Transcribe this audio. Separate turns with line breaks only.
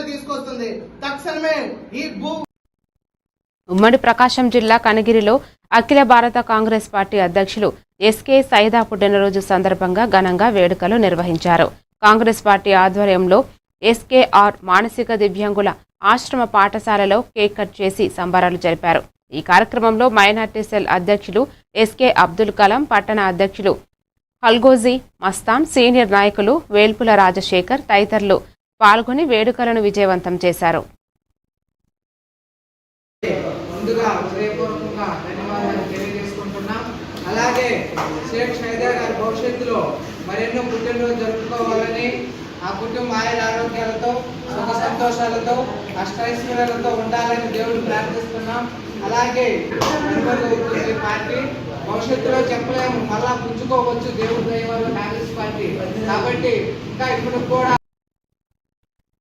తీసుకొస్తుంది. తక్షణమే ఈ
ఉమ్మడి ప్రకాశం జిల్లా కనగిరిలో అఖిల భారత కాంగ్రెస్ పార్టీ అధ్యక్షులు ఎస్కే సైదా పుట్టినరోజు సందర్భంగా ఘనంగా వేడుకలు నిర్వహించారు. కాంగ్రెస్ పార్టీ ఆధ్వర్యంలో ఎస్కేఆర్ మానసిక దివ్యాంగుల ఆశ్రమ పాఠశాలలో కేక్ కట్ చేసి సంబరాలు జరిపారు. ఈ కార్యక్రమంలో మైనార్టీ సెల్ అధ్యక్షులు ఎస్కే అబ్దుల్ కలాం, పట్టణ అధ్యక్షులు హల్గోజీ మస్తాన్, సీనియర్ నాయకులు వేల్పుల రాజశేఖర్ తదితరులు పాల్గొని వేడుకలను విజయవంతం చేశారు.
ముందుగా హృదయపూర్వకంగా ధన్యవాదాలు తెలియజేసుకుంటున్నాం. అలాగే షేక్ సైదా గారి భవిష్యత్తులో మరెన్నో పుట్టినరోజు జరుపుకోవాలని, ఆ కుటుంబ ఆయుర ఆరోగ్యాలతో సుఖ సంతోషాలతో అష్టైశ్వర్యాలతో ఉండాలని దేవుడు ప్రార్థిస్తున్నాం. అలాగే కనుమరుగవుతుంది పార్టీ, భవిష్యత్తులో చెప్పలేము, మళ్ళా పుంజుకోవచ్చు దేవుడి దయ వల్ల కాంగ్రెస్ పార్టీ. కాబట్టి ఇంకా ఇప్పుడు కూడా